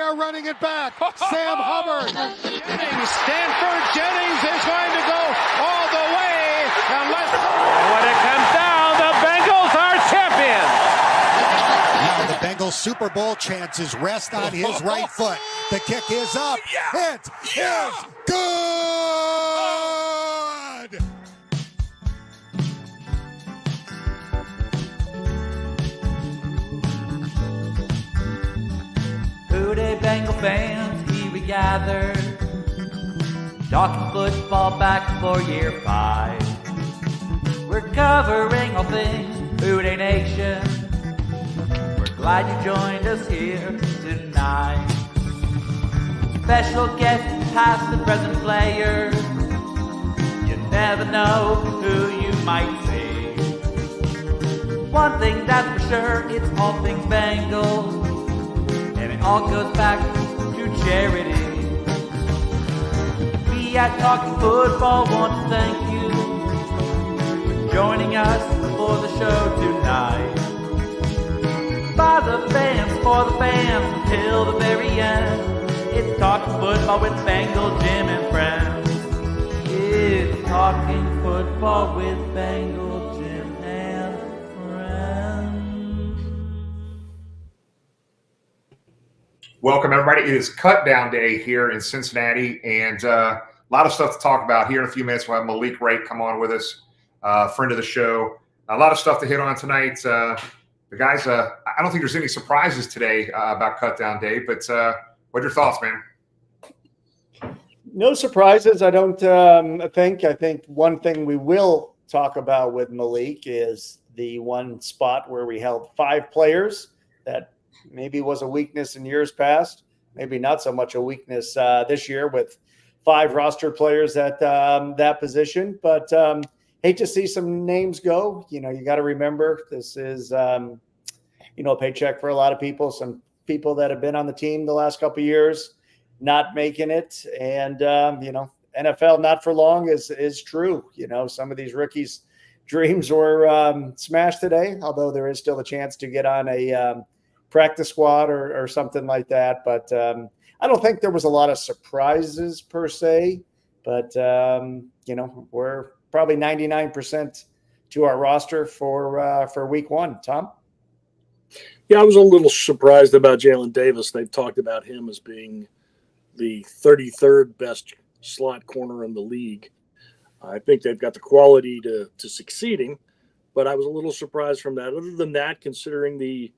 are running it back. Sam Hubbard. Jennings is going to go all the way. When it comes down, the Bengals are champions. Now the Bengals Super Bowl chances rest on his right foot. The kick is up. It is good. Today, Bengal fans, here we gather, talking football back for year 5. We're covering all things Food A Nation. We're glad you joined us here tonight. Special guests, past and present players. You never know who you might see. One thing that's for sure, it's all things Bengals. And it all goes back to charity. We at Talking Football want to thank you for joining us for the show tonight. By the fans, for the fans, until the very end. It's Talking Football with Bengal Jim and friends. It's Talking Football with Bengal Jim and friends. Welcome, everybody. It is cutdown day here in Cincinnati, and a lot of stuff to talk about. Here in a few minutes, we'll have Malik Wright come on with us, friend of the show. A lot of stuff to hit on tonight. The guys, I don't think there's any surprises today about cutdown day, but what are your thoughts, man? No surprises, I don't think. I think one thing we will talk about with Malik is the one spot where we held 5 players that maybe was a weakness in years past, maybe not so much a weakness this year with 5 roster players at that position. But hate to see some names go. You know, you got to remember this is, a paycheck for a lot of people. Some people that have been on the team the last couple of years not making it. And, NFL not for long is true. You know, some of these rookies' dreams were smashed today, although there is still a chance to get on a practice squad or something like that. But I don't think there was a lot of surprises per se, but we're probably 99% to our roster for week 1. Tom? Yeah, I was a little surprised about Jalen Davis. They've talked about him as being the 33rd best slot corner in the league. I think they've got the quality to succeeding, but I was a little surprised from that. Other than that, considering the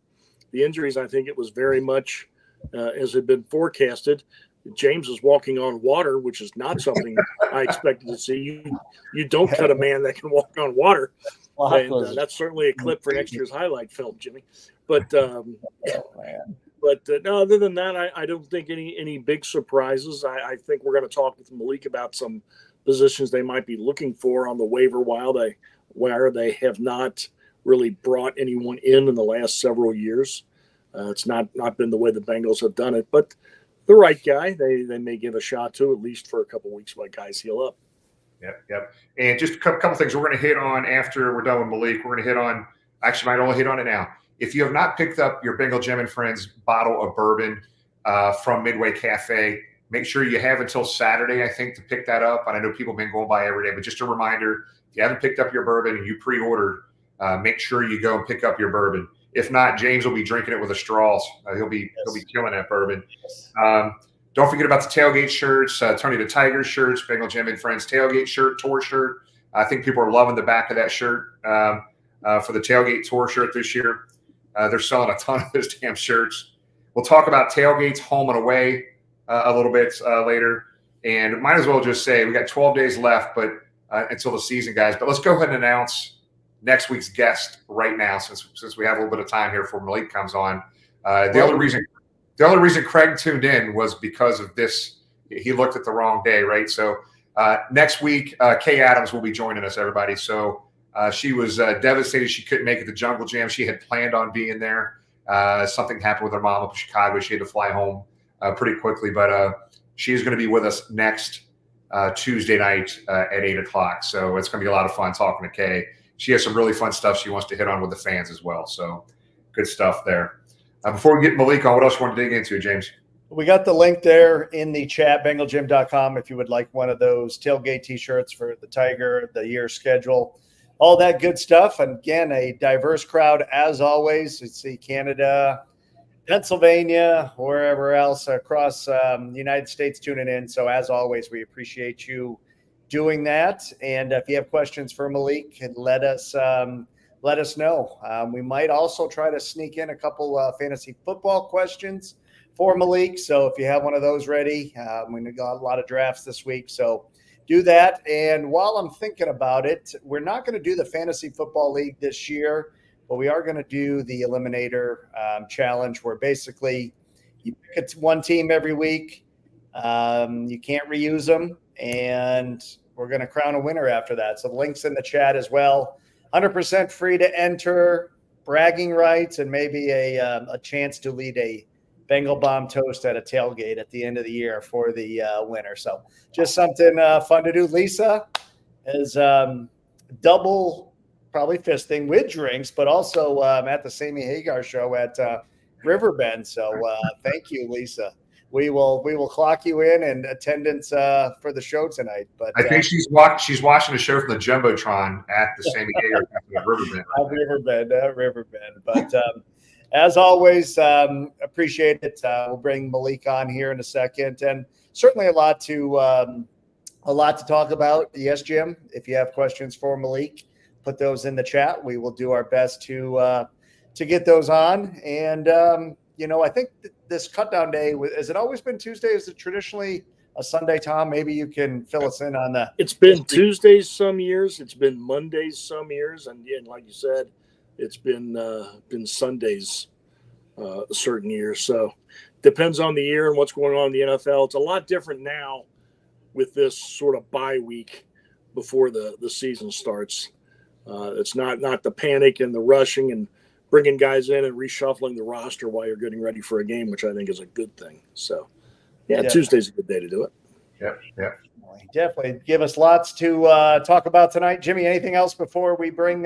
injuries, I think it was very much as had been forecasted. James is walking on water, which is not something I expected to see. You don't cut a man that can walk on water. And that's certainly a clip for next year's highlight film, Jimmy. But no, other than that, I don't think any big surprises. I think we're going to talk with Malik about some positions they might be looking for on the waiver where they have not really brought anyone in the last several years. It's not been the way the Bengals have done it, but the right guy they may give a shot to, at least for a couple of weeks while guys heal up. Yep. And just a couple things we're going to hit on after we're done with Malik. We're going to hit on, actually might only hit on it now. If you have not picked up your Bengal Jim and Friends bottle of bourbon from Midway Cafe, make sure you have until Saturday, I think, to pick that up. And I know people have been going by every day, but just a reminder, if you haven't picked up your bourbon and you pre-ordered, make sure you go and pick up your bourbon. If not, James will be drinking it with a straw. He'll be killing that bourbon. Don't forget about the tailgate shirts, Tony the Tiger shirts, Bengal Jim and Friends tailgate shirt, tour shirt. I think people are loving the back of that shirt for the tailgate tour shirt this year. They're selling a ton of those damn shirts. We'll talk about tailgates home and away a little bit later. And might as well just say we got 12 days left but until the season, guys. But let's go ahead and announce next week's guest right now since we have a little bit of time here before Malik comes on. The only reason Craig tuned in was because of this. He looked at the wrong day, right? So next week, Kay Adams will be joining us, everybody. So she was devastated she couldn't make it to Jungle Jam. She had planned on being there. Something happened with her mom up in Chicago. She had to fly home pretty quickly. But she is going to be with us next Tuesday night at 8 o'clock. So it's going to be a lot of fun talking to Kay. She has some really fun stuff she wants to hit on with the fans as well. So good stuff there. Before we get Malik on, what else you want to dig into, James? We got the link there in the chat, bengalgym.com, if you would like one of those tailgate T-shirts for the Tiger, the year schedule, all that good stuff. And again, a diverse crowd as always. You see Canada, Pennsylvania, wherever else across the United States tuning in. So as always, we appreciate you doing that. And if you have questions for Malik, let us know. We might also try to sneak in a couple fantasy football questions for Malik. So if you have one of those ready, we got a lot of drafts this week. So do that. And while I'm thinking about it, we're not going to do the Fantasy Football League this year, but we are going to do the Eliminator Challenge, where basically you pick one team every week. You can't reuse them, and we're going to crown a winner after that. So the link's in the chat as well. 100% free to enter, bragging rights, and maybe a chance to lead a Bengal bomb toast at a tailgate at the end of the year for the winner. So just something fun to do. Lisa is double probably fisting with drinks, but also at the Sammy Hagar show at Riverbend. So thank you, Lisa. We will clock you in attendance for the show tonight. But I think she's watching the show from the Jumbotron at the Sammy Hagar at Riverbend. At Riverbend. But as always, appreciate it. We'll bring Malik on here in a second, and certainly a lot to talk about. Yes, Jim. If you have questions for Malik, put those in the chat. We will do our best to get those on. And I think this cutdown day, has it always been Tuesday? Is it traditionally a Sunday, Tom? Maybe you can fill us in on that. It's been Tuesdays some years. It's been Mondays some years, and like you said, it's been Sundays certain years. So depends on the year and what's going on in the NFL. It's a lot different now with this sort of bye week before the season starts. It's not the panic and the rushing and bringing guys in and reshuffling the roster while you're getting ready for a game, which I think is a good thing. So, yeah. Tuesday's a good day to do it. Yeah. Definitely give us lots to talk about tonight. Jimmy, anything else before we bring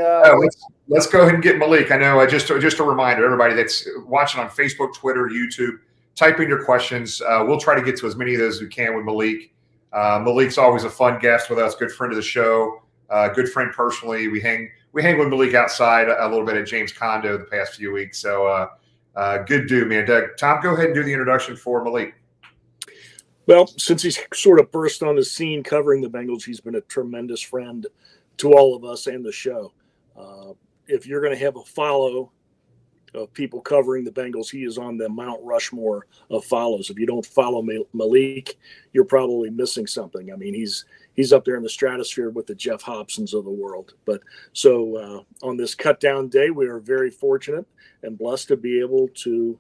let's go ahead and get Malik. I know just a reminder, everybody that's watching on Facebook, Twitter, YouTube, type in your questions. We'll try to get to as many of those as we can with Malik. Malik's always a fun guest with us, good friend of the show, good friend personally. We hang with Malik outside a little bit at James' condo the past few weeks. So good dude, man. Doug, Tom, go ahead and do the introduction for Malik. Well, since he's sort of burst on the scene covering the Bengals, he's been a tremendous friend to all of us and the show. If you're going to have a follow of people covering the Bengals, he is on the Mount Rushmore of follows. If you don't follow Malik, you're probably missing something. I mean, he's up there in the stratosphere with the Jeff Hobsons of the world. But so on this cutdown day, we are very fortunate and blessed to be able to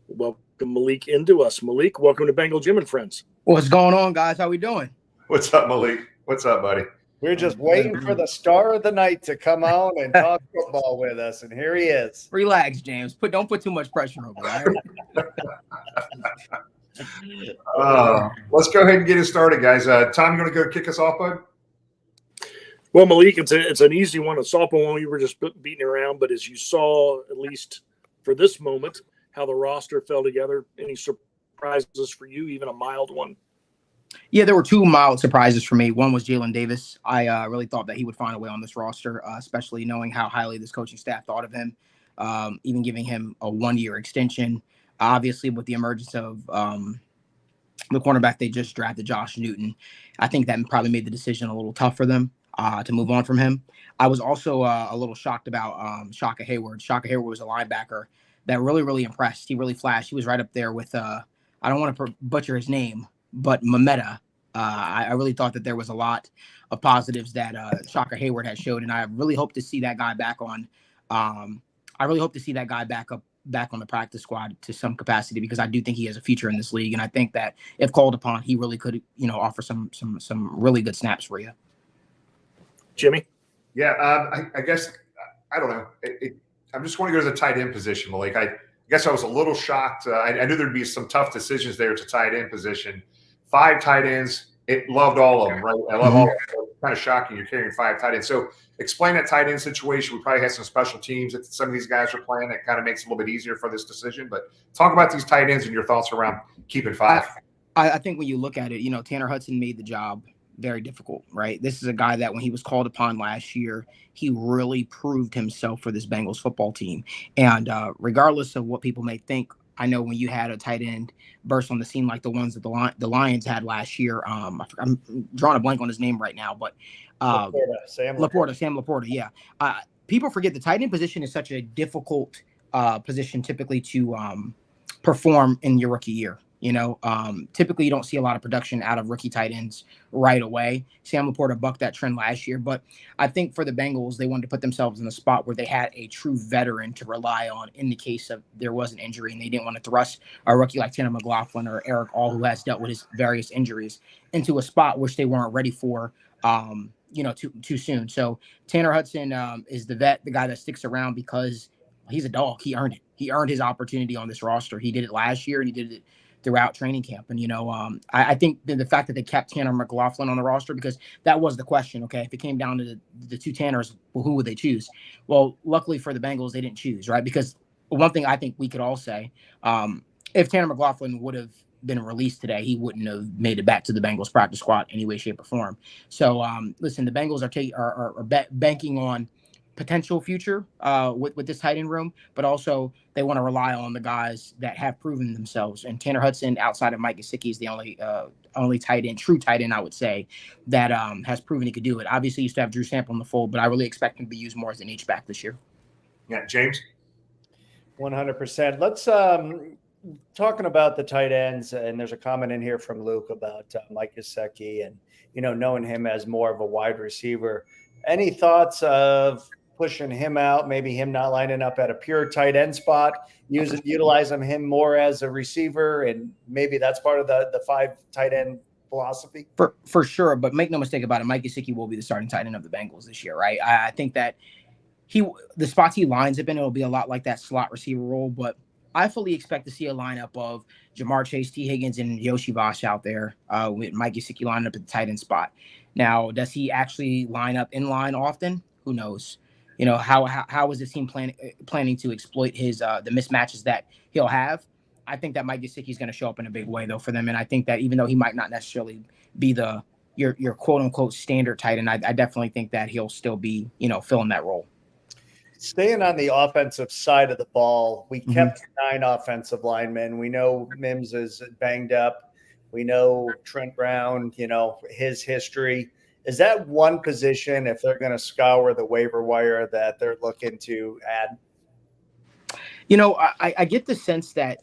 welcome Malik into us. Malik, welcome to Bengal Gym and Friends. What's going on, guys? How we doing? What's up, Malik? What's up, buddy? We're just waiting for the star of the night to come on and talk football with us, and here he is. Relax, James. Don't put too much pressure on him. Let's go ahead and get it started, guys. Tom, you want to go kick us off, bud? Well, Malik, it's an easy one. A softball one, we were just beating around, but as you saw, at least for this moment, how the roster fell together. Any surprises for you, even a mild one? Yeah, there were two mild surprises for me. One was Jalen Davis. I really thought that he would find a way on this roster, especially knowing how highly this coaching staff thought of him, even giving him a 1-year extension. Obviously, with the emergence of the cornerback they just drafted, Josh Newton, I think that probably made the decision a little tough for them to move on from him. I was also a little shocked about Shaka Hayward. Shaka Hayward was a linebacker that really, really impressed. He really flashed. He was right up there with, I don't want to butcher his name, but Mameta. I really thought that there was a lot of positives that Shaka Hayward has showed, and I really hope to see that guy back on. I really hope to see that guy back on the practice squad to some capacity, because I do think he has a future in this league, and I think that if called upon, he really could, offer some really good snaps for you. Jimmy? Yeah, I guess I don't know. I'm just going to go to the tight end position, Malik. I guess I was a little shocked. I knew there'd be some tough decisions there to tight end position. 5 tight ends It loved all of them, right? I love all of them. It's kind of shocking you're carrying 5 tight ends. So explain that tight end situation. We probably had some special teams that some of these guys are playing that kind of makes it a little bit easier for this decision. But talk about these tight ends and your thoughts around keeping 5. I think when you look at it, Tanner Hudson made the job very difficult, right? This is a guy that when he was called upon last year, he really proved himself for this Bengals football team. And regardless of what people may think, I know when you had a tight end burst on the scene like the ones that the Lions had last year, I'm drawing a blank on his name right now, but Sam Laporta, yeah. People forget the tight end position is such a difficult position typically to perform in your rookie year. Typically you don't see a lot of production out of rookie tight ends right away. Sam Laporta bucked that trend last year, but I think for the Bengals, they wanted to put themselves in a spot where they had a true veteran to rely on in the case of there was an injury, and they didn't want to thrust a rookie like Tanner McLaughlin or Eric All, who has dealt with his various injuries, into a spot which they weren't ready for, too soon. So Tanner Hudson is the vet, the guy that sticks around because he's a dog. He earned it. He earned his opportunity on this roster. He did it last year, and he did it throughout training camp. And, I think the fact that they kept Tanner McLaughlin on the roster, because that was the question. Okay, if it came down to the 2 Tanners, well, who would they choose? Well, luckily for the Bengals, they didn't choose, right? Because one thing I think we could all say, if Tanner McLaughlin would have been released today, he wouldn't have made it back to the Bengals practice squad any way, shape, or form. So, listen, the Bengals are banking on potential future with this tight end room, but also they want to rely on the guys that have proven themselves. And Tanner Hudson, outside of Mike Gesicki, is the only tight end, true tight end, I would say, that has proven he could do it. Obviously, he used to have Drew Sample in the fold, but I really expect him to be used more as an H-back this year. Yeah, James? 100%. Let's talking about the tight ends, and there's a comment in here from Luke about Mike Gesicki and, knowing him as more of a wide receiver. Any thoughts of pushing him out, maybe him not lining up at a pure tight end spot, utilizing him more as a receiver, and maybe that's part of the 5 tight end philosophy? For sure, but make no mistake about it, Mike Gesicki will be the starting tight end of the Bengals this year, right? I think that the spots he lines up in, it'll be a lot like that slot receiver role, but I fully expect to see a lineup of Jamar Chase, T. Higgins, and Yoshi Vosh out there with Mike Gesicki lining up at the tight end spot. Now, does he actually line up in line often? Who knows? How is the team planning to exploit his the mismatches that he'll have? I think that Mike Gesicki is going to show up in a big way though for them, and I think that even though he might not necessarily be your quote unquote standard tight end, I definitely think that he'll still be filling that role. Staying on the offensive side of the ball, we kept 9 offensive linemen. We know Mims is banged up. We know Trent Brown, his history. Is that one position, if they're going to scour the waiver wire, that they're looking to add? I get the sense that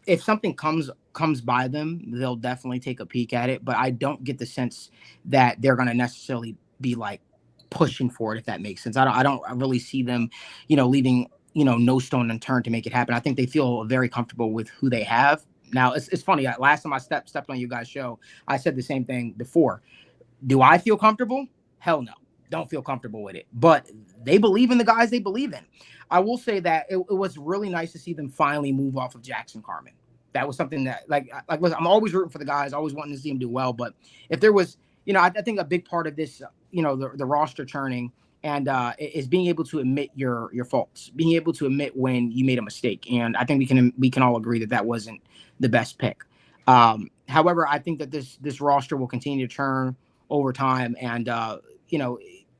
if something comes by them, they'll definitely take a peek at it. But I don't get the sense that they're going to necessarily be like pushing for it, if that makes sense. I don't really see them, leaving, no stone unturned to make it happen. I think they feel very comfortable with who they have. Now, it's funny. Last time I stepped on you guys' show, I said the same thing before. Do I feel comfortable? Hell no. Don't feel comfortable with it. But they believe in the guys they believe in. I will say that it was really nice to see them finally move off of Jackson Carman. That was something that, listen, I'm always rooting for the guys, always wanting to see them do well. But if there was, I think a big part of this, the roster churning and is being able to admit your faults, being able to admit when you made a mistake. And I think we can all agree that wasn't the best pick. However, I think that this roster will continue to churn over time. And,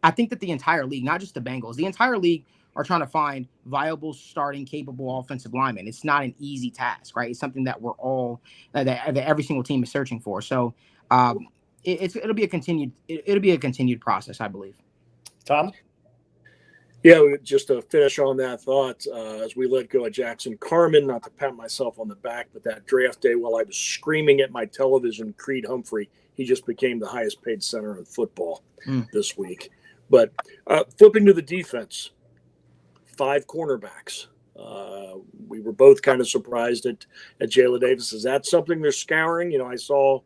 I think that the entire league, not just the Bengals, the entire league are trying to find viable, starting, capable offensive linemen. It's not an easy task, right? It's something that we're all, that every single team is searching for. So it'll be a continued process, I believe. Tom? Yeah, just to finish on that thought, as we let go of Jackson Carman, not to pat myself on the back, but that draft day while I was screaming at my television, Creed Humphrey, he just became the highest paid center in football this week. But flipping to the defense, 5 cornerbacks. We were both kind of surprised at Jalen Davis. Is that something they're scouring? I saw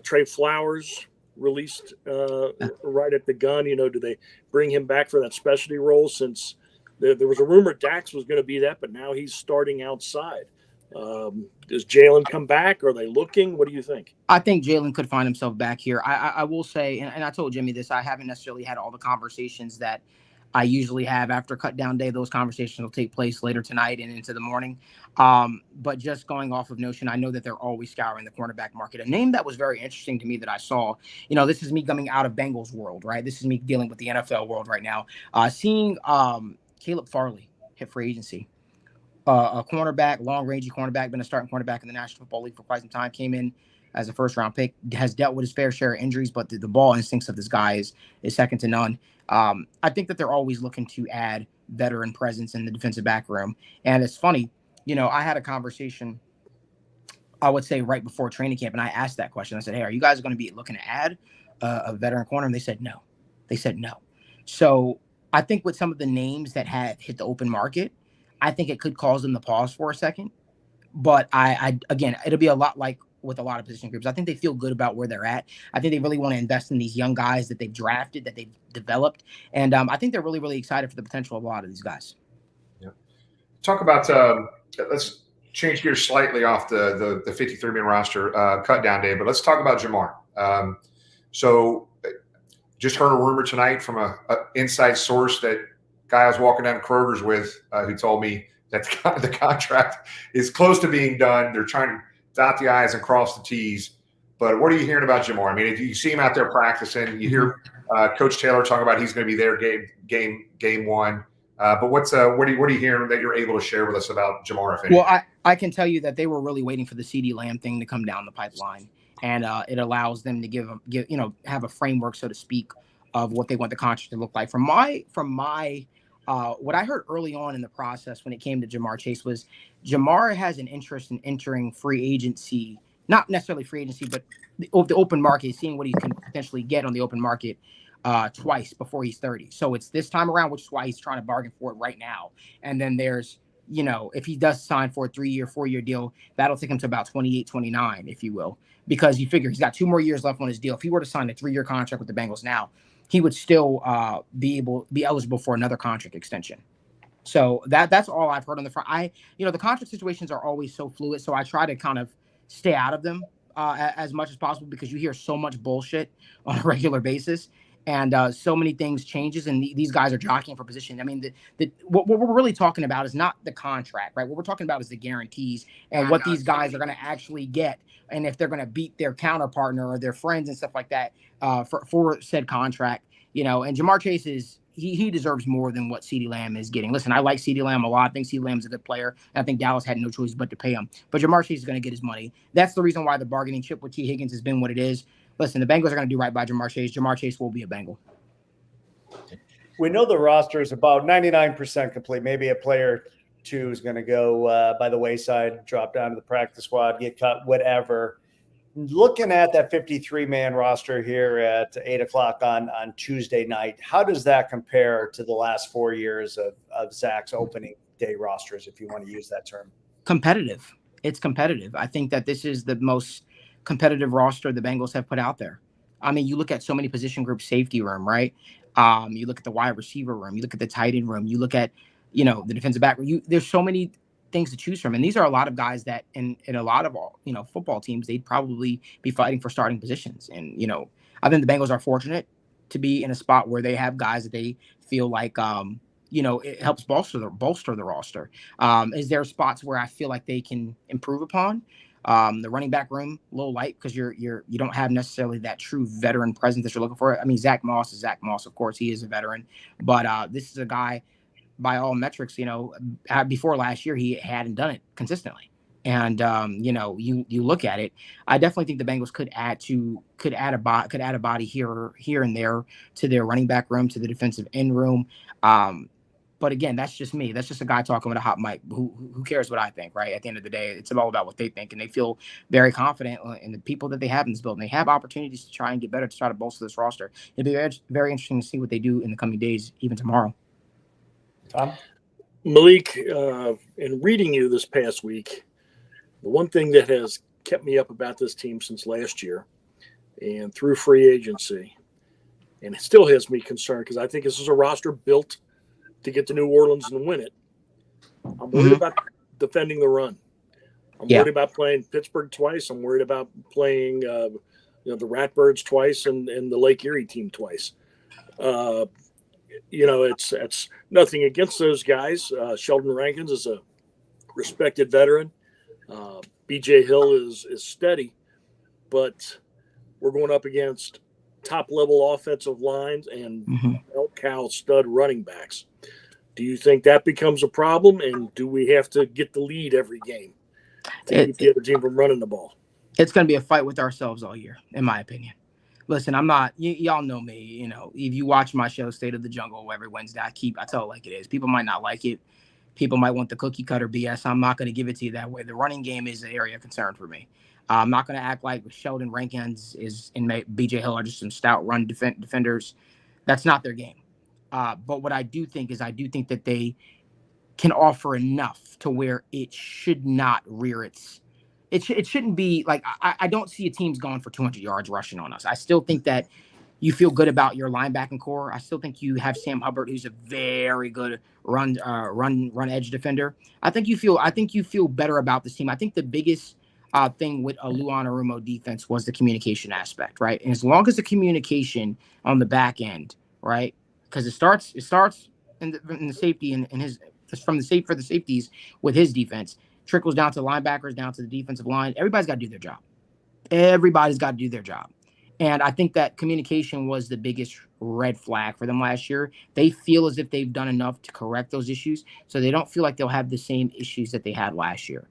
Trey Flowers released right at the gun. Do they bring him back for that specialty role, since there was a rumor Dax was going to be that, but now he's starting outside. Does Jalen come back? Are they looking? What do you think? I think Jalen could find himself back here. I will say, and I told Jimmy this, I haven't necessarily had all the conversations that I usually have after cut down day. Those conversations will take place later tonight and into the morning. But just going off of notion, I know that they're always scouring the cornerback market. A name that was very interesting to me that I saw, this is me coming out of Bengals world, right? This is me dealing with the NFL world right now. Seeing Caleb Farley hit free agency. A cornerback, long-rangey cornerback, been a starting cornerback in the National Football League for quite some time, came in as a first-round pick, has dealt with his fair share of injuries, but the ball instincts of this guy is second to none. I think that they're always looking to add veteran presence in the defensive back room. And it's funny, I had a conversation, I would say right before training camp, and I asked that question. I said, hey, are you guys going to be looking to add a veteran corner? And they said no. So I think with some of the names that have hit the open market, I think it could cause them to pause for a second. But again, it'll be a lot like with a lot of position groups. I think they feel good about where they're at. I think they really want to invest in these young guys that they've drafted, that they've developed. And I think they're really, really excited for the potential of a lot of these guys. Yeah. Talk about, let's change gears slightly off the 53-man roster cut down day, but let's talk about Jamar. So just heard a rumor tonight from a inside source that guy I was walking down Kroger's with who told me that the contract is close to being done. They're trying to dot the I's and cross the T's. But what are you hearing about Jamar? I mean, if you see him out there practicing, you hear Coach Taylor talking about he's going to be there game one. But what are you hearing that you're able to share with us about Jamar? If anything? Well, I can tell you that they were really waiting for the CeeDee Lamb thing to come down the pipeline, and it allows them to have a framework, so to speak, of what they want the contract to look like. From my what I heard early on in the process when it came to Jamar Chase was Jamar has an interest in entering free agency, not necessarily free agency, but the open market, seeing what he can potentially get on the open market twice before he's 30. So it's this time around, which is why he's trying to bargain for it right now. And then there's, if he does sign for a 3-year, 4-year deal, that'll take him to about 28, 29, if you will, because you figure he's got 2 more years left on his deal. If he were to sign a 3-year contract with the Bengals now, he would still be eligible for another contract extension. So that's all I've heard on the front. The contract situations are always so fluid, so I try to kind of stay out of them as much as possible because you hear so much bullshit on a regular basis, and so many things changes, and these guys are jockeying for position. I mean, what we're really talking about is not the contract, right? What we're talking about is the guarantees and what these guys are going to actually get, and if they're going to beat their counterpartner or their friends and stuff like that for said contract, and Jamar Chase he deserves more than what CeeDee Lamb is getting. Listen, I like CeeDee Lamb a lot. I think CeeDee Lamb's a good player. And I think Dallas had no choice but to pay him. But Jamar Chase is going to get his money. That's the reason why the bargaining chip with T. Higgins has been what it is. Listen, the Bengals are going to do right by Jamar Chase. Jamar Chase will be a Bengal. We know the roster is about 99% complete. Maybe a player or two is going to go by the wayside, drop down to the practice squad, get cut, whatever. Looking at that 53-man roster here at 8 o'clock on Tuesday night, how does that compare to the last 4 years of Zach's opening day rosters, if you want to use that term? Competitive. It's competitive. I think that this is the most competitive roster the Bengals have put out there. I mean, you look at so many position groups, safety room, right? You look at the wide receiver room, you look at the tight end room, you look at, the defensive back room. There's so many things to choose from. And these are a lot of guys that in a lot of football teams, they'd probably be fighting for starting positions. And, I think the Bengals are fortunate to be in a spot where they have guys that they feel like, it helps bolster the roster. Is there spots where I feel like they can improve upon? The running back room, a little light because you don't have necessarily that true veteran presence that you're looking for. I mean, Zach Moss is Zach Moss. Of course, he is a veteran, but this is a guy, by all metrics, before last year, he hadn't done it consistently. And, you look at it, I definitely think the Bengals could add a body here and there to their running back room, to the defensive end room. But again, that's just me. That's just a guy talking with a hot mic. Who cares what I think, right? At the end of the day, it's all about what they think, and they feel very confident in the people that they have in this building. They have opportunities to try and get better, to try to bolster this roster. It'd be very, very interesting to see what they do in the coming days, even tomorrow. Tom? Malik, in reading you this past week, the one thing that has kept me up about this team since last year and through free agency, and it still has me concerned because I think this is a roster built to get to New Orleans and win it. I'm worried about defending the run. I'm worried about playing Pittsburgh twice. I'm worried about playing, the Ratbirds twice and the Lake Erie team twice. It's nothing against those guys. Sheldon Rankins is a respected veteran. BJ Hill is steady, but we're going up against top-level offensive lines and cow stud running backs. Do you think that becomes a problem, and do we have to get the lead every game to keep the other team from running the ball? It's going to be a fight with ourselves all year, in my opinion. Listen, I'm not. Y'all know me. If you watch my show, State of the Jungle, every Wednesday, I tell it like it is. People might not like it. People might want the cookie cutter BS. I'm not going to give it to you that way. The running game is an area of concern for me. I'm not going to act like Sheldon Rankins and BJ Hill are just some stout run defenders. That's not their game. But what I do think that they can offer enough to where it should not rear its. It shouldn't be like I don't see a team's going for 200 yards rushing on us. I still think that you feel good about your linebacking core. I still think you have Sam Hubbard, who's a very good run edge defender. I think you feel better about this team. I think the biggest thing with a Luan Arumo defense was the communication aspect, right? And as long as the communication on the back end, right, because it starts in the safety and his for the safeties with his defense, trickles down to linebackers, down to the defensive line. Everybody's got to do their job. And I think that communication was the biggest red flag for them last year. They feel as if they've done enough to correct those issues, so they don't feel like they'll have the same issues that they had last year.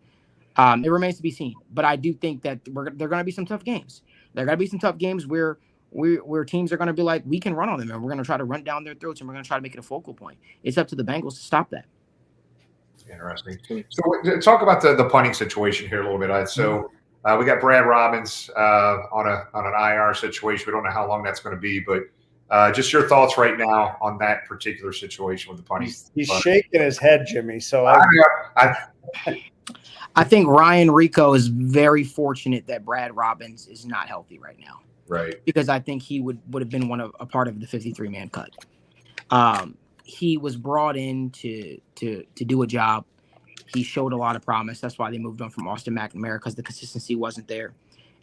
It remains to be seen, but I do think that there are going to be some tough games. There are going to be some tough games where teams are going to be like, we can run on them, and we're going to try to run down their throats, and we're going to try to make it a focal point. It's up to the Bengals to stop that. Interesting. So talk about the punting situation here a little bit. So we got Brad Robbins on an IR situation. We don't know how long that's going to be, but just your thoughts right now on that particular situation with the punting. He's shaking his head, Jimmy. So I think Ryan Rico is very fortunate that Brad Robbins is not healthy right now. Right. Because I think he would have been a part of the 53-man cut. He was brought in to do a job. He showed a lot of promise. That's why they moved on from Austin McNamara, because the consistency wasn't there.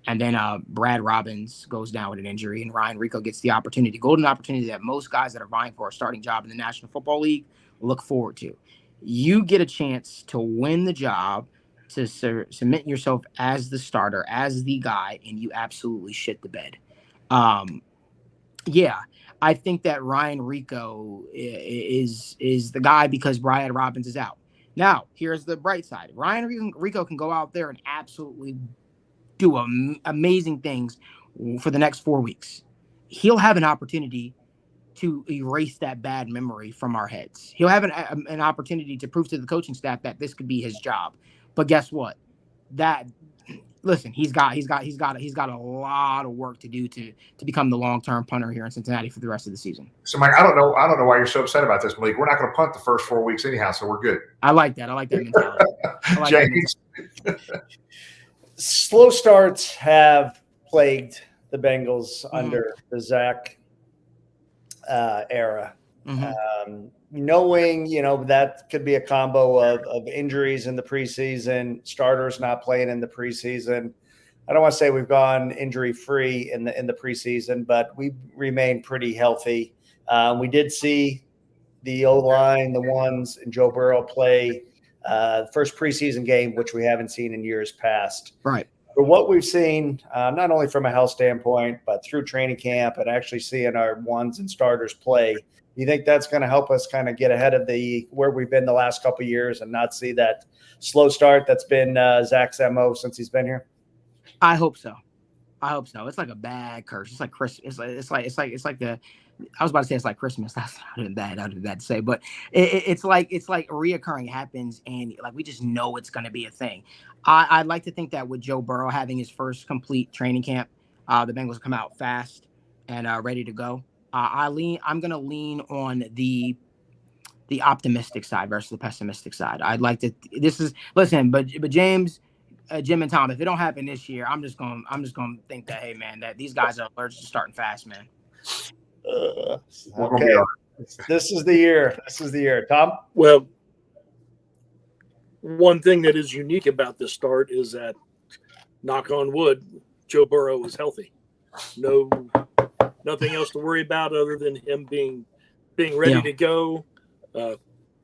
And then Brad Robbins goes down with an injury, and Ryan Rico gets the golden opportunity that most guys that are vying for a starting job in the National Football League look forward to. You get a chance to win the job, to cement yourself as the starter, as the guy, and you absolutely shit the bed. I think that Ryan Rico is the guy because Brad Robbins is out. Now, here's the bright side. Ryan Rico can go out there and absolutely do amazing things for the next 4 weeks. He'll have an opportunity to erase that bad memory from our heads. He'll have an opportunity to prove to the coaching staff that this could be his job. But guess what? He's got a lot of work to do to become the long-term punter here in Cincinnati for the rest of the season. So, Mike, I don't know why you're so upset about this, Malik. We're not going to punt the first 4 weeks anyhow, so we're good. I like that mentality. Slow starts have plagued the Bengals under the Zach era. Knowing, that could be a combo of injuries in the preseason, starters not playing in the preseason. I don't want to say we've gone injury free in the preseason, but we remain pretty healthy. We did see the O-line, the ones, and Joe Burrow play first preseason game, which we haven't seen in years past. Right. For what we've seen, not only from a health standpoint, but through training camp and actually seeing our ones and starters play, you think that's going to help us kind of get ahead of where we've been the last couple of years and not see that slow start that's been Zach's MO since he's been here? I hope so. It's like a bad curse. It's like Christmas. It's like I was about to say it's like Christmas. That's not bad to say, but it's like reoccurring happens, and like we just know it's going to be a thing. I'd like to think that with Joe Burrow having his first complete training camp, the Bengals come out fast and ready to go. I'm going to lean on the optimistic side versus the pessimistic side. I'd like to. But James, Jim, and Tom, if it don't happen this year, I'm just going to think that, hey man, that these guys are allergic to starting fast, man. Okay. This is the year. Tom? Well, one thing that is unique about this start is that, knock on wood, Joe Burrow is healthy. Nothing else to worry about other than him being ready to go,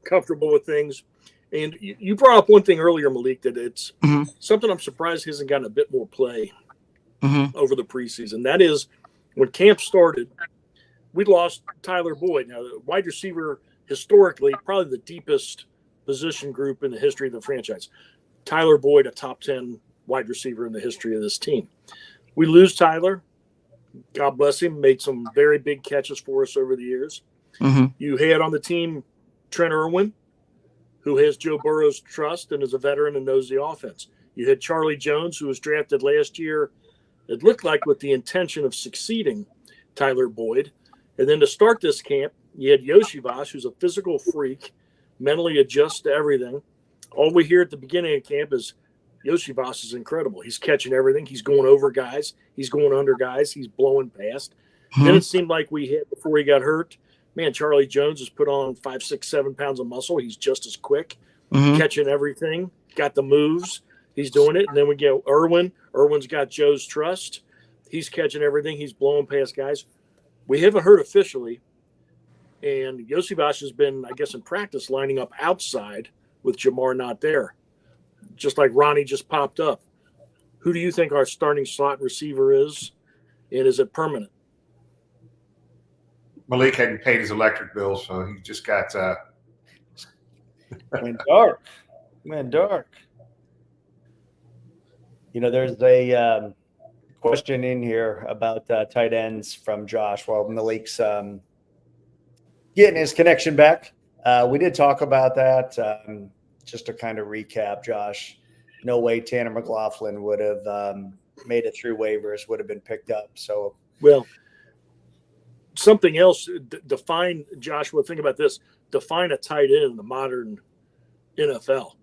comfortable with things. And you brought up one thing earlier, Malik, that it's something I'm surprised hasn't gotten a bit more play over the preseason. That is, when camp started, we lost Tyler Boyd. Now, the wide receiver, historically, probably the deepest position group in the history of the franchise. Tyler Boyd, a top 10 wide receiver in the history of this team. We lose Tyler. God bless him, made some very big catches for us over the years. You had on the team Trent Irwin, who has Joe Burrow's trust and is a veteran and knows the offense. You had Charlie Jones, who was drafted last year, it looked like with the intention of succeeding Tyler Boyd. And then to start this camp, you had Yoshivas, who's a physical freak, mentally adjusts to everything. All we hear at the beginning of camp is Yoshivas is incredible. He's catching everything. He's going over guys. He's going under guys. He's blowing past. Then it seemed like we hit before he got hurt. Man, Charlie Jones has put on 5, 6, 7 pounds of muscle. He's just as quick, catching everything, got the moves. He's doing it. And then we get Irwin. Irwin's got Joe's trust. He's catching everything. He's blowing past guys. We haven't heard officially. And Yoshivas has been, I guess, in practice lining up outside with Jamar not there. Just like Ronnie just popped up. Who do you think our starting slot receiver is? And is it permanent? Malik hadn't paid his electric bill, so he just got went dark. Went dark. You know, there's a question in here about tight ends from Josh while Malik's getting his connection back. We did talk about that. Just to kind of recap, Josh, no way Tanner McLaughlin would have made it through waivers, would have been picked up. So, well, something else, define, Joshua, think about this. Define a tight end in the modern NFL.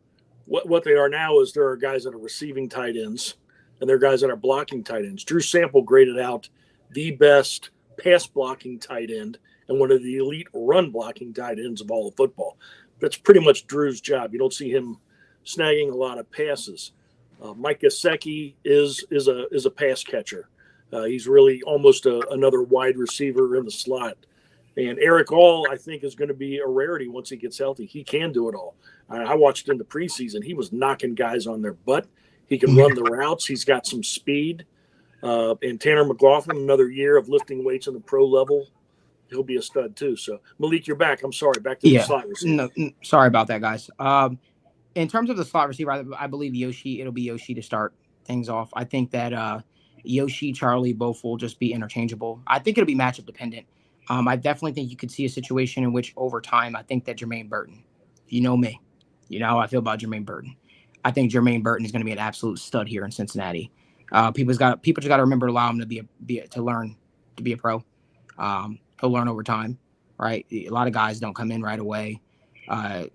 What they are now is there are guys that are receiving tight ends, and there are guys that are blocking tight ends. Drew Sample graded out the best pass blocking tight end and one of the elite run blocking tight ends of all of football. That's pretty much Drew's job. You don't see him snagging a lot of passes. Mike Gesicki is a pass catcher. He's really almost another wide receiver in the slot. And Eric All, I think, is going to be a rarity once he gets healthy. He can do it all. I watched in the preseason. He was knocking guys on their butt. He can run the routes. He's got some speed. And Tanner McLaughlin, another year of lifting weights on the pro level. He'll be a stud too. So, Malik, you're back. I'm sorry. Back to the slot receiver. No, sorry about that, guys. In terms of the slot receiver, I believe it'll be Yoshi to start things off. I think that Yoshi, Charlie, both will just be interchangeable. I think it'll be matchup dependent. I definitely think you could see a situation in which over time, I think that Jermaine Burton, you know me, you know how I feel about Jermaine Burton. I think Jermaine Burton is going to be an absolute stud here in Cincinnati. People just got to remember to allow him to learn to be a pro. He'll learn over time, right? A lot of guys don't come in right away,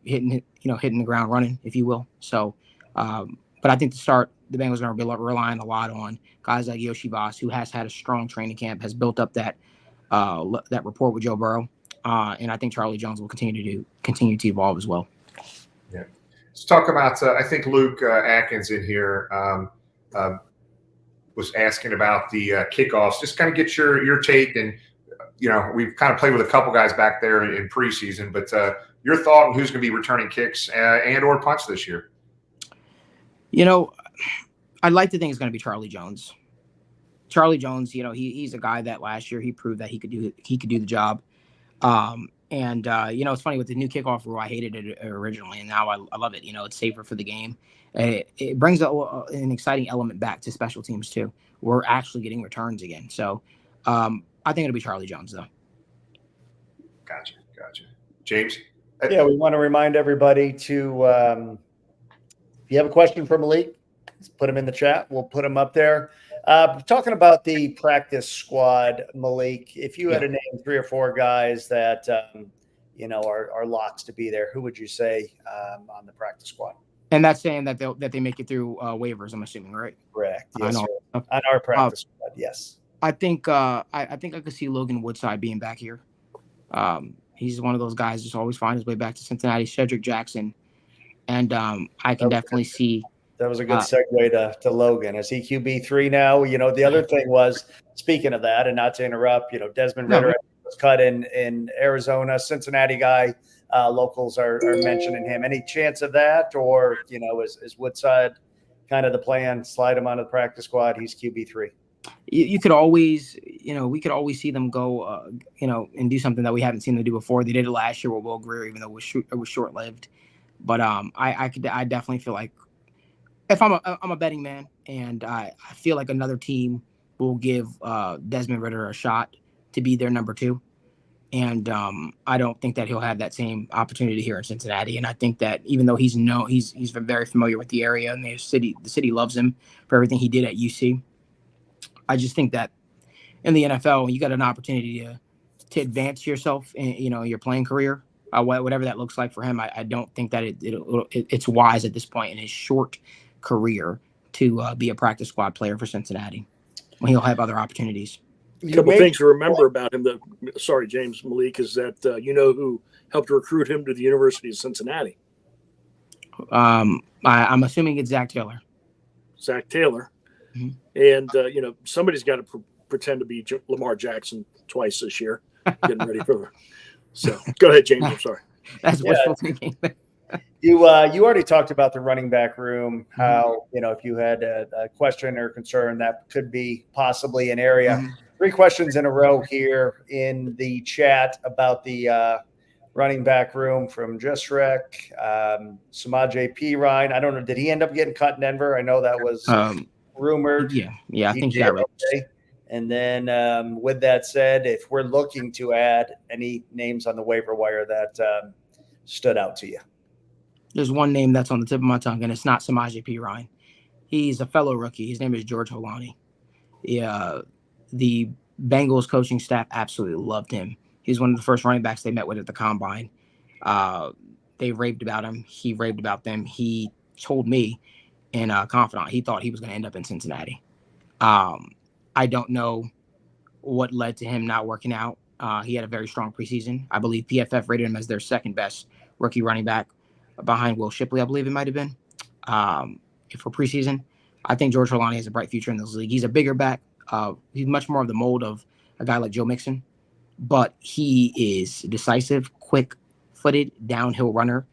hitting the ground running, if you will. So, but I think to start, the Bengals are going to be relying a lot on guys like Yoshivas, who has had a strong training camp, has built up that rapport with Joe Burrow, and I think Charlie Jones will continue to evolve as well. Yeah, let's talk about. I think Luke Atkins in here was asking about the kickoffs. Just kind of get your take, and we've kind of played with a couple guys back there in preseason, but your thought on who's going to be returning kicks and or punts this year? I'd like to think it's going to be Charlie Jones. Charlie Jones, he's a guy that last year he proved that he could do the job. It's funny with the new kickoff rule, I hated it originally, and now I love it. It's safer for the game. It brings an exciting element back to special teams too. We're actually getting returns again. So I think it'll be Charlie Jones though. Gotcha. James? Yeah, we want to remind everybody to, if you have a question for Malik, put them in the chat. We'll put them up there. Talking about the practice squad, Malik, if you had to name 3 or 4 guys that, are locks to be there, who would you say on the practice squad? And that's saying that they make it through waivers, I'm assuming, right? Correct. Yes, on our practice squad, yes. I think I could see Logan Woodside being back here. He's one of those guys that's always find his way back to Cincinnati. Cedric Jackson, And I can definitely see. That was a good segue to Logan. Is he QB3 now? The other thing was, speaking of that, and not to interrupt, Desmond Ridder was cut in Arizona. Cincinnati guy, locals are mentioning him. Any chance of that? Or, is Woodside kind of the plan? Slide him onto the practice squad. He's QB3. You could always, we could always see them go, and do something that we haven't seen them do before. They did it last year with Will Grier, even though it was short-lived. But I definitely feel like, if I'm a betting man, and I feel like another team will give Desmond Ridder a shot to be their number 2. And I don't think that he'll have that same opportunity here in Cincinnati. And I think that even though he's very familiar with the area, and the city loves him for everything he did at UC. I just think that in the NFL, you got an opportunity to advance yourself in your playing career, whatever that looks like for him. I don't think that it's wise at this point in his short career to be a practice squad player for Cincinnati when he'll have other opportunities. A couple things to remember about him James, Malik, is that who helped recruit him to the University of Cincinnati. I'm assuming it's Zach Taylor. Zach Taylor. Mm-hmm. And, somebody's got to pretend to be Lamar Jackson twice this year, getting ready for So go ahead, James. I'm sorry. That's wishful thinking. You already talked about the running back room, how, if you had a question or concern, that could be possibly an area. Mm-hmm. 3 questions in a row here in the chat about the running back room from Jusrek, Samaje Perine. I don't know. Did he end up getting cut in Denver? I know that was rumored. Yeah. I think he got okay. And then with that said, if we're looking to add any names on the waiver wire that stood out to you. There's one name that's on the tip of my tongue, and it's not Samaje Perine. He's a fellow rookie. His name is George Holani. The Bengals coaching staff absolutely loved him. He's one of the first running backs they met with at the combine. They raved about him. He raved about them. He told me in confidant he thought he was going to end up in Cincinnati. I don't know what led to him not working out. He had a very strong preseason. I believe PFF rated him as their second best rookie running back behind Will Shipley, I believe it might have been, for preseason. I think George Holani has a bright future in this league. He's a bigger back. He's much more of the mold of a guy like Joe Mixon, but he is decisive, quick-footed, downhill runner,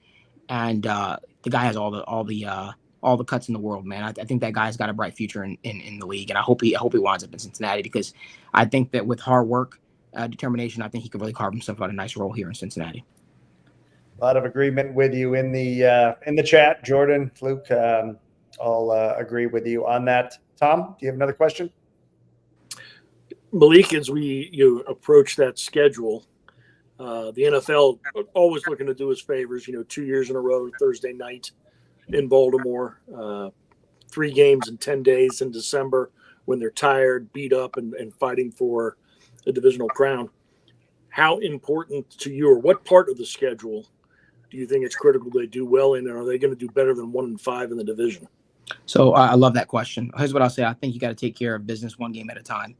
and the guy has all the cuts in the world, man. I think that guy's got a bright future in the league, and I hope he winds up in Cincinnati, because I think that with hard work, determination, I think he could really carve himself out a nice role here in Cincinnati. A lot of agreement with you in the chat, Jordan, Luke. I'll agree with you on that. Tom, do you have another question? Malik, as we approach that schedule, the NFL always looking to do us favors. 2 years in a row, Thursday night in Baltimore, 3 games in 10 days in December when they're tired, beat up, and fighting for a divisional crown. How important to you, or what part of the schedule do you think it's critical they do well in, and are they going to do better than 1-5 in the division? So I love that question. Here's what I'll say. I think you got to take care of business one game at a time.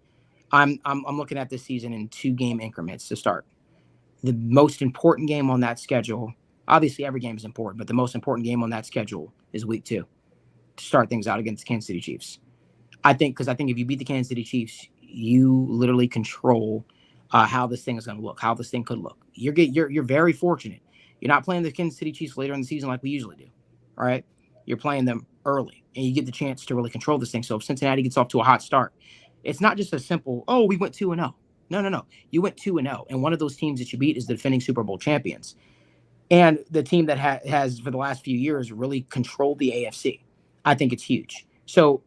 I'm looking at this season in 2-game increments to start. The most important game on that schedule, obviously every game is important, but the most important game on that schedule is week 2 to start things out against the Kansas City Chiefs. I think if you beat the Kansas City Chiefs, you literally control how this thing is going to look, how this thing could look. You're very fortunate. You're not playing the Kansas City Chiefs later in the season like we usually do, all right? You're playing them early, and you get the chance to really control this thing. So if Cincinnati gets off to a hot start, it's not just a simple, we went 2-0. No. You went 2-0, and one of those teams that you beat is the defending Super Bowl champions. And the team that has, for the last few years, really controlled the AFC. I think it's huge. So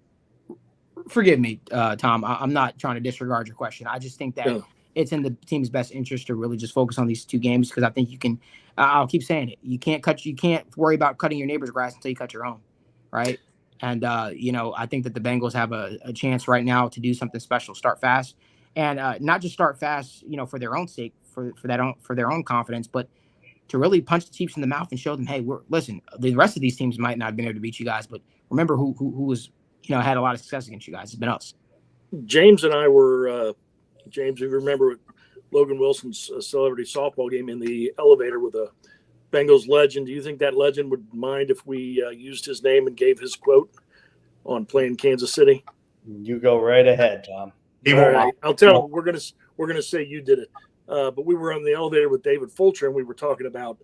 forgive me, Tom. I'm not trying to disregard your question. I just think that it's in the team's best interest to really just focus on these 2 games, because I think you can I'll keep saying it. You can't worry about cutting your neighbor's grass until you cut your own, right? And, I think that the Bengals have a chance right now to do something special, start fast, and not just start fast, for their own sake, for their own confidence, but to really punch the Chiefs in the mouth and show them, hey, listen, the rest of these teams might not have been able to beat you guys, but remember who was, had a lot of success against you guys. It's been us. James and I were, James, you remember Logan Wilson's celebrity softball game in the elevator with a Bengals legend. Do you think that legend would mind if we used his name and gave his quote on playing Kansas City? You go right ahead, Tom. He All won't. right. I'll tell him we're gonna say you did it. But we were on the elevator with David Fulcher, and we were talking about,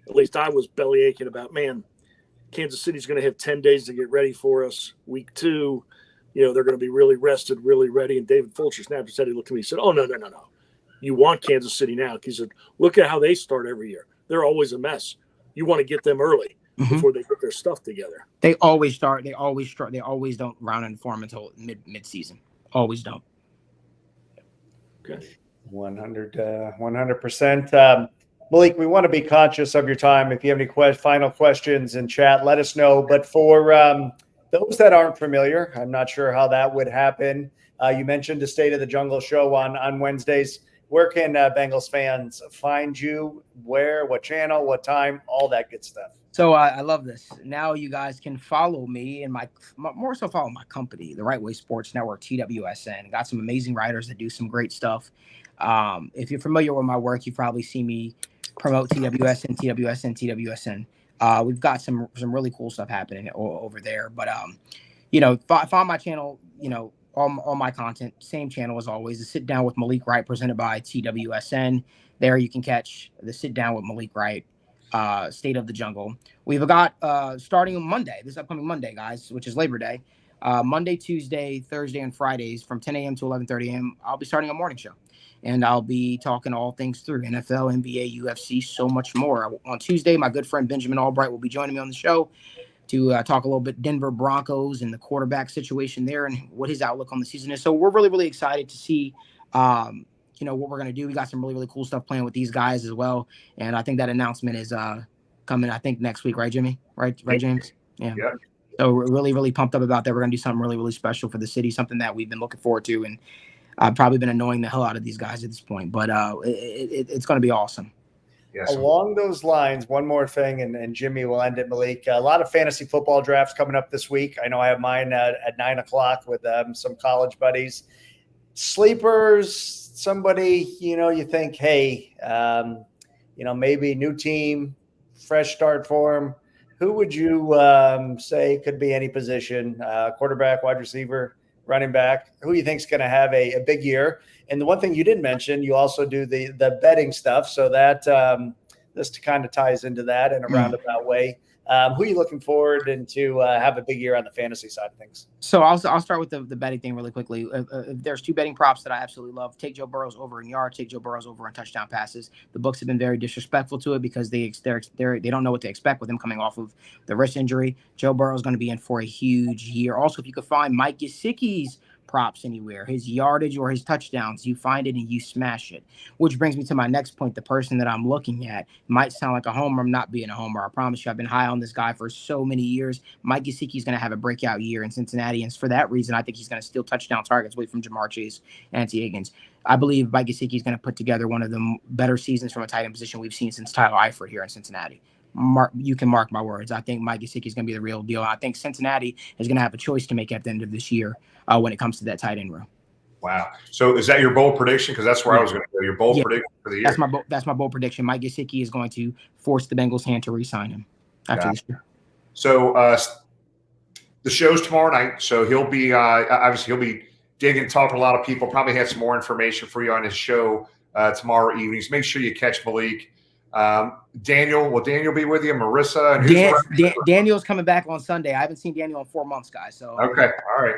at least I was belly aching about, man, Kansas City's going to have 10 days to get ready for us. Week 2, they're going to be really rested, really ready. And David Fulcher snapped his head. He looked at me and said, "Oh, no. You want Kansas City now." He said, "Look at how they start every year. They're always a mess. You want to get them early before they get their stuff together." They always start. They always start. They always don't round and form until mid-season. Always don't. Okay. 100%. Malik, we want to be conscious of your time. If you have any final questions in chat, let us know. But for those that aren't familiar, I'm not sure how that would happen. You mentioned the State of the Jungle show on Wednesdays. Where can Bengals fans find you? Where? What channel? What time? All that good stuff. So I love this. Now you guys can follow me and more so follow my company, the Right Way Sports Network, TWSN. Got some amazing writers that do some great stuff. If you're familiar with my work, you probably see me promote TWSN. We've got some really cool stuff happening over there. But find my channel. All my content, same channel as always. The Sit Down with Malik Wright, presented by TWSN. There you can catch the Sit Down with Malik Wright. State of the Jungle. We've got starting on Monday, this upcoming Monday, guys, which is Labor Day. Monday, Tuesday, Thursday, and Fridays from 10 a.m. to 11:30 a.m. I'll be starting a morning show, and I'll be talking all things through NFL, NBA, UFC, so much more. On Tuesday, my good friend Benjamin Albright will be joining me on the show to talk a little bit Denver Broncos and the quarterback situation there and what his outlook on the season is. So we're really, really excited to see what we're going to do. We got some really, really cool stuff playing with these guys as well. And I think that announcement is coming, I think, next week. Right, Jimmy? Right, James? Yeah. So we're really, really pumped up about that. We're going to do something really, really special for the city, something that we've been looking forward to. And I've probably been annoying the hell out of these guys at this point. But it's going to be awesome. Yes. Along those lines, one more thing, and Jimmy will end it, Malik. A lot of fantasy football drafts coming up this week. I know I have mine at 9 o'clock with some college buddies. Sleepers, somebody, you think, hey, maybe new team, fresh start for him. Who would you say could be any position, quarterback, wide receiver, running back? Who do you think is going to have a big year? And the one thing you didn't mention, you also do the betting stuff. So that this kind of ties into that in a roundabout way. Who are you looking forward to have a big year on the fantasy side of things? So I'll start with the betting thing really quickly. If there's 2 betting props that I absolutely love, take Joe Burrows over in yards, take Joe Burrows over on touchdown passes. The books have been very disrespectful to it because they don't know what to expect with him coming off of the wrist injury. Joe Burrow is going to be in for a huge year. Also, if you could find Mike Gesicki's props anywhere, his yardage or his touchdowns, you find it and you smash it. Which brings me to my next point. The person that I'm looking at might sound like a homer. I'm not being a homer. I promise you, I've been high on this guy for so many years. Mike Gesicki is going to have a breakout year in Cincinnati, and for that reason, I think he's going to steal touchdown targets away from Jamar Chase and T. Higgins. I believe Mike Gesicki is going to put together one of the better seasons from a tight end position we've seen since Tyler Eifert here in Cincinnati. You can mark my words. I think Mike Gesicki is going to be the real deal. I think Cincinnati is going to have a choice to make at the end of this year when it comes to that tight end room. Wow. So is that your bold prediction? Because that's where I was going to go. Your bold prediction for the year. That's my bold prediction. Mike Gesicki is going to force the Bengals' hand to re-sign him after this year. So the show's tomorrow night. So he'll be obviously he'll be digging, talking to a lot of people. Probably have some more information for you on his show tomorrow evening. So make sure you catch Malik. Daniel, will Daniel be with you? Marissa and Daniel's coming back on Sunday. I haven't seen Daniel in 4 months, guys. So okay, all right.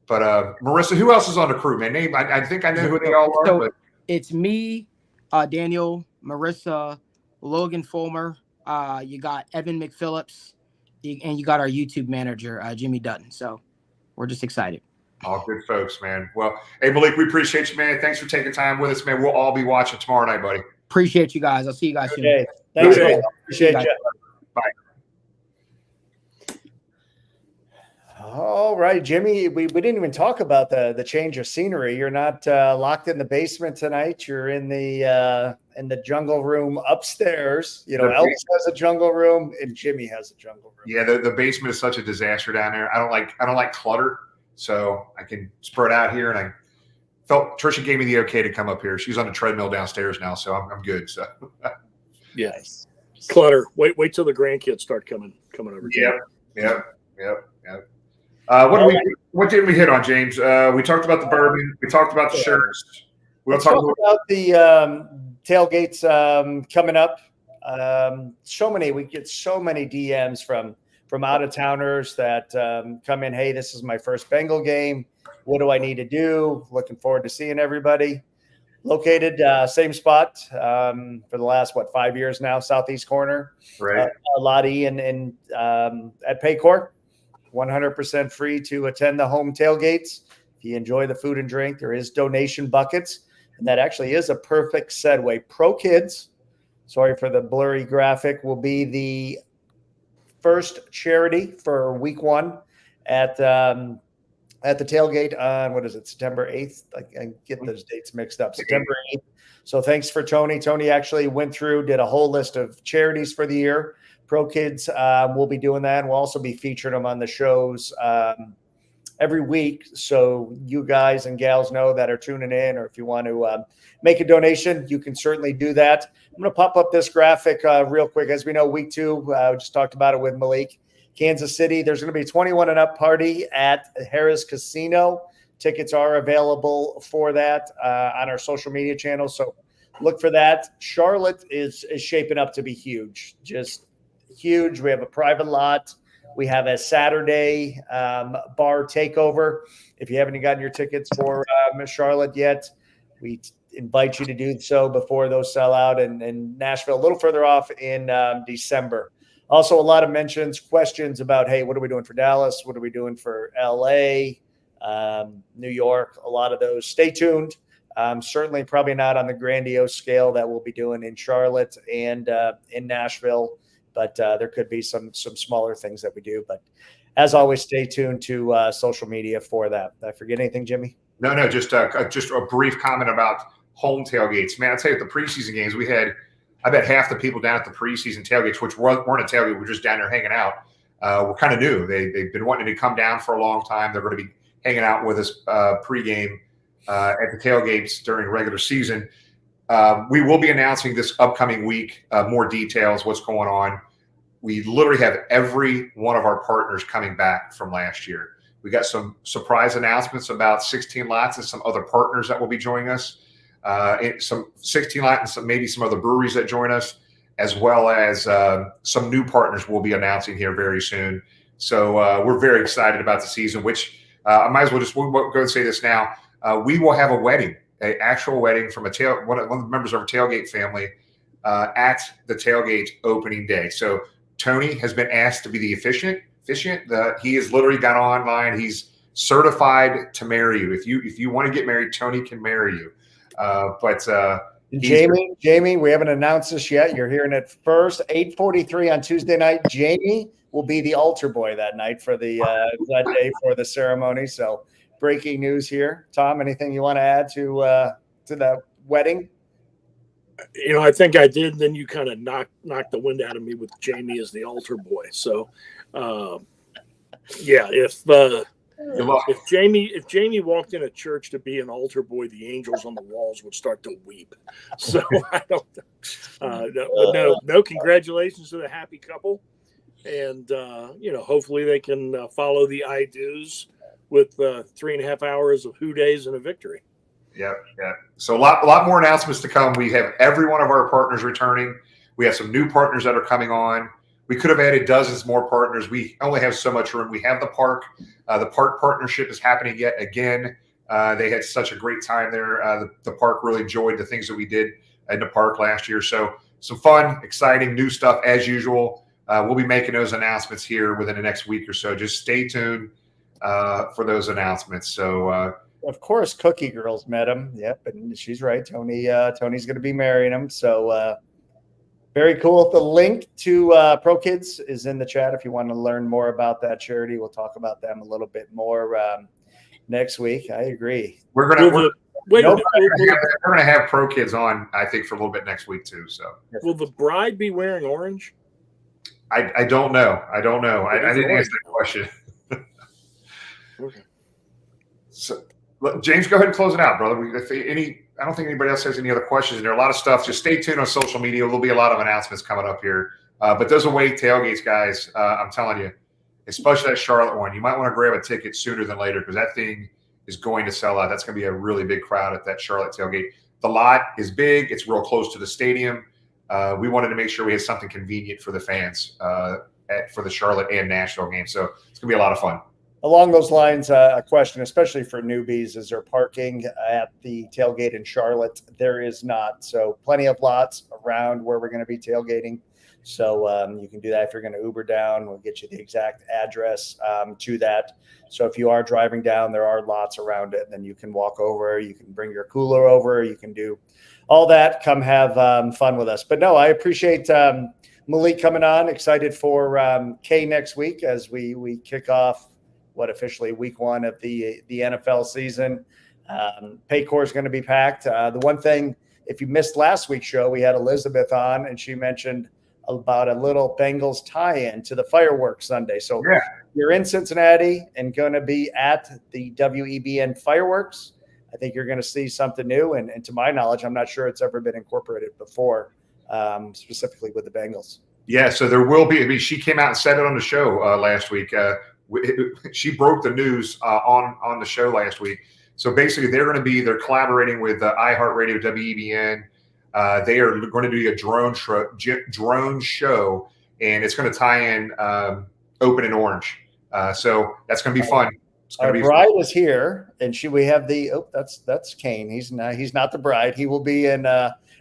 But Marissa, who else is on the crew, man? Name I think I know who they all are. So but it's me, Daniel, Marissa, Logan Fulmer. You got Evan McPhillips, and you got our YouTube manager, Jimmy Dutton. So we're just excited. All good folks, man. Well, hey Malik, we appreciate you, man. Thanks for taking time with us, man. We'll all be watching tomorrow night, buddy. Appreciate you guys. I'll see you guys soon. Okay. Thanks, man. Appreciate you. Bye. All right, Jimmy, we didn't even talk about the change of scenery. You're not locked in the basement tonight. You're in the jungle room upstairs. Elvis has a jungle room and Jimmy has a jungle room. Yeah, the basement is such a disaster down there. I don't like clutter, so I can spread out here. And I felt Trisha gave me the okay to come up here. She's on the treadmill downstairs now, so I'm good. So yes. Clutter. Wait till the grandkids start coming over. Yep. What did we hit on, James? We talked about the bourbon. We talked about the shirts. Let's talk about the tailgates coming up. We get so many DMs from out of towners that come in. Hey, this is my first Bengal game. What do I need to do? Looking forward to seeing everybody. Located same spot for the last 5 years now, southeast corner. Right. Lottie and at Paycor, 100% free to attend the home tailgates. If you enjoy the food and drink, there is donation buckets, and that actually is a perfect segue. Pro Kids, sorry for the blurry graphic, will be the first charity for week 1 at the tailgate on, September 8th? I get those dates mixed up. September 8th. So thanks for Tony. Tony actually went through, did a whole list of charities for the year. Pro Kids will be doing that. We'll also be featuring them on the shows every week. So you guys and gals know that are tuning in, or if you want to make a donation, you can certainly do that. I'm going to pop up this graphic real quick. As we know, week 2, we just talked about it with Malik. Kansas City, there's going to be a 21 and up party at Harrah's Casino. Tickets are available for that on our social media channels. So look for that. Charlotte is shaping up to be huge, just huge. We have a private lot. We have a Saturday bar takeover. If you haven't gotten your tickets for Charlotte yet, we invite you to do so before those sell out. And Nashville, a little further off in December. Also, a lot of questions about, hey, what are we doing for Dallas? What are we doing for LA, New York? A lot of those. Stay tuned. Certainly probably not on the grandiose scale that we'll be doing in Charlotte and in Nashville, but there could be some smaller things that we do. But as always, stay tuned to social media for that. Did I forget anything, Jimmy? No, just a brief comment about home tailgates. Man, I'll tell you, the preseason games we had, I bet half the people down at the preseason tailgates, which weren't a tailgate, we're just down there hanging out, were kind of new. They've been wanting to come down for a long time. They're going to be hanging out with us pregame at the tailgates during regular season. We will be announcing this upcoming week more details, what's going on. We literally have every one of our partners coming back from last year. We got some surprise announcements about 16 Lots and some other partners that will be joining us. Some 16 Lots and maybe some other breweries that join us, as well as some new partners we'll be announcing here very soon. So we're very excited about the season, which I might as well just go and say this now. We will have a wedding, an actual wedding from one of the members of our tailgate family at the tailgate opening day. So Tony has been asked to be the officiant. He has literally got online. He's certified to marry you. If you want to get married, Tony can marry you. Jamie, we haven't announced this yet. You're hearing it first. 8:43 on Tuesday night. Jamie will be the altar boy that night for that day for the ceremony. So breaking news here. Tom, anything you want to add to that wedding? I think I did. Then you kind of knocked the wind out of me with Jamie as the altar boy. So, if Jamie walked in a church to be an altar boy, the angels on the walls would start to weep. So I don't. No. Congratulations to the happy couple, and hopefully they can follow the I do's with 3.5 hours of who days and a victory. Yeah. So a lot more announcements to come. We have every one of our partners returning. We have some new partners that are coming on. We could have added dozens more partners. We only have so much room. We have the park. The park partnership is happening yet again. They had such a great time there. The park really enjoyed the things that we did in the park last year. So some fun, exciting, new stuff as usual. We'll be making those announcements here within the next week or so. Just stay tuned for those announcements. So, of course, Cookie Girls met him. Yep, and she's right. Tony's going to be marrying him. So very cool. The link to Pro Kids is in the chat if you want to learn more about that charity. We'll talk about them a little bit more next week. I agree. We're going to have Pro Kids on, I think, for a little bit next week too. So will the bride be wearing orange? I don't know. I didn't ask that question. Okay. So, James, go ahead and close it out, brother. don't think anybody else has any other questions. And there are a lot of stuff. Just stay tuned on social media. There'll be a lot of announcements coming up here. But those away tailgates, guys, I'm telling you, especially that Charlotte one, you might want to grab a ticket sooner than later because that thing is going to sell out. That's going to be a really big crowd at that Charlotte tailgate. The lot is big. It's real close to the stadium. We wanted to make sure we had something convenient for the fans for the Charlotte and Nashville game. So it's going to be a lot of fun. Along those lines, a question, especially for newbies, is there parking at the tailgate in Charlotte? There is not. So plenty of lots around where we're going to be tailgating. So you can do that if you're going to Uber down. We'll get you the exact address to that. So if you are driving down, there are lots around it. Then you can walk over. You can bring your cooler over. You can do all that. Come have fun with us. But no, I appreciate Malik coming on. Excited for K next week as we kick off officially week 1 of the NFL season. Paycor is going to be packed. The one thing, if you missed last week's show, we had Elizabeth on, and she mentioned about a little Bengals tie-in to the fireworks Sunday. So you're in Cincinnati and going to be at the WEBN fireworks. I think you're going to see something new. And to my knowledge, I'm not sure it's ever been incorporated before, specifically with the Bengals. Yeah, so there will be. I mean, she came out and said it on the show last week. She broke the news on the show last week. So basically, they're collaborating with iHeartRadio, WEBN. They are going to do a drone show, and it's going to tie in Open and Orange. So that's going to be fun. Our bride is here, and we have that's Kane. He's not the bride. He will be in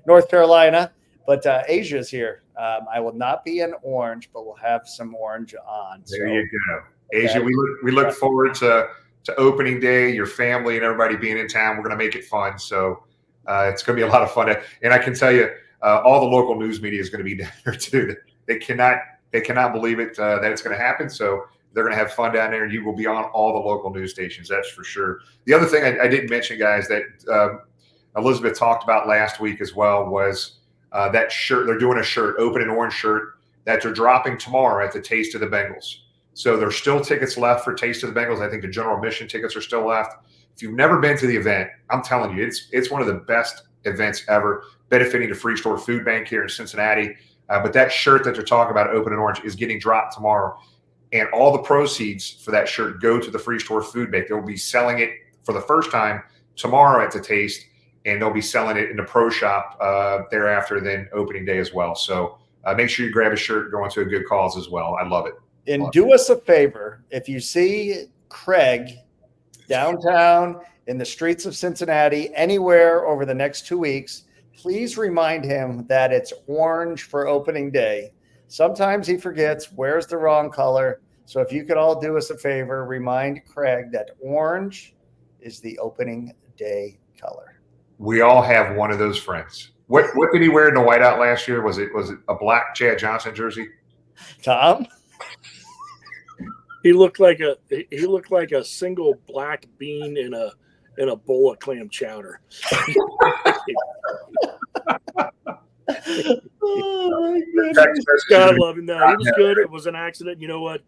North Carolina, but Asia is here. I will not be in orange, but we'll have some orange on. There you go. Asia, we look forward to opening day, your family and everybody being in town. We're going to make it fun. So it's going to be a lot of fun. And I can tell you, all the local news media is going to be down there too. They cannot believe it that it's going to happen. So they're going to have fun down there, and you will be on all the local news stations. That's for sure. The other thing I didn't mention, guys, that Elizabeth talked about last week as well was that shirt. They're doing a shirt, Open and Orange shirt, that they're dropping tomorrow at the Taste of the Bengals. So there's still tickets left for Taste of the Bengals. I think the general admission tickets are still left. If you've never been to the event, I'm telling you, it's one of the best events ever, benefiting the Free Store Food Bank here in Cincinnati. But that shirt that they're talking about, Open and Orange, is getting dropped tomorrow. And all the proceeds for that shirt go to the Free Store Food Bank. They'll be selling it for the first time tomorrow at the Taste, and they'll be selling it in the Pro Shop thereafter, then opening day as well. So make sure you grab a shirt going to a good cause as well. I love it. And do us a favor, if you see Craig downtown in the streets of Cincinnati, anywhere over the next 2 weeks, please remind him that it's orange for opening day. Sometimes he forgets, wears the wrong color. So if you could all do us a favor, remind Craig that orange is the opening day color. We all have one of those friends. What did he wear in the whiteout last year? Was it a black Chad Johnson jersey? Tom? He looked like a single black bean in a bowl of clam chowder. Oh, my goodness. God love him. No, he was good. It was an accident. You know what?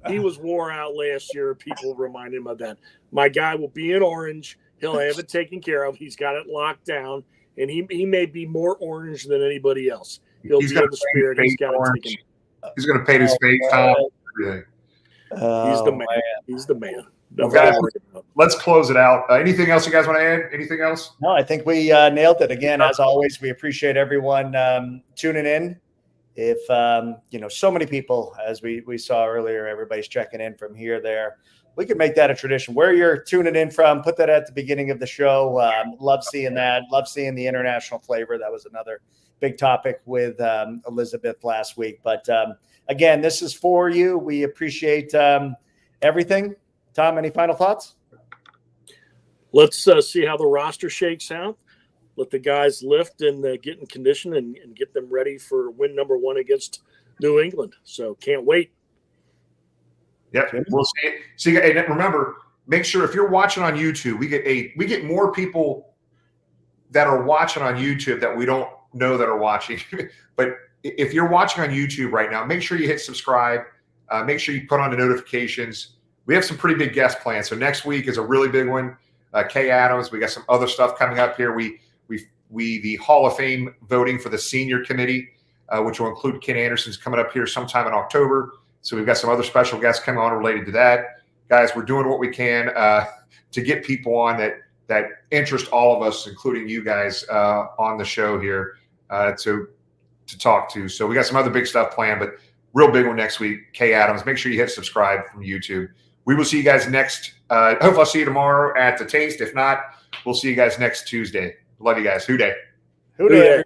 He was wore out last year. People reminded him of that. My guy will be in orange. He'll have it taken care of. He's got it locked down, and he may be more orange than anybody else. He'll be in the spirit. He's got it taken. He's going to paint his face top. He's the man. He's the man. Guys, let's close it out. Anything else you guys want to add? Anything else? No, I think we nailed it. Again, as always, we appreciate everyone tuning in. If, so many people, as we saw earlier, everybody's checking in from here, there. We could make that a tradition. Where you're tuning in from, put that at the beginning of the show. Love seeing that. Love seeing the international flavor. That was another big topic with Elizabeth last week. But, again, this is for you. We appreciate everything. Tom, any final thoughts? Let's see how the roster shakes out. Let the guys lift and get in condition and get them ready for win number 1 against New England. So can't wait. Yep, we'll see it. See, and remember, make sure if you're watching on YouTube, we get more people that are watching on YouTube that we don't know that are watching. But if you're watching on YouTube right now, make sure you hit subscribe. Make sure you put on the notifications. We have some pretty big guest plans. So next week is a really big one. Kay Adams. We got some other stuff coming up here. We the Hall of Fame voting for the senior committee, which will include Ken Anderson's coming up here sometime in October. So we've got some other special guests coming on related to that. Guys, we're doing what we can to get people on that interest all of us, including you guys, on the show here to talk to. So we got some other big stuff planned, but real big one next week. Kay Adams, make sure you hit subscribe from YouTube. We will see you guys next. Hopefully I'll see you tomorrow at the Taste. If not, we'll see you guys next Tuesday. Love you guys. Hoo day. Who did?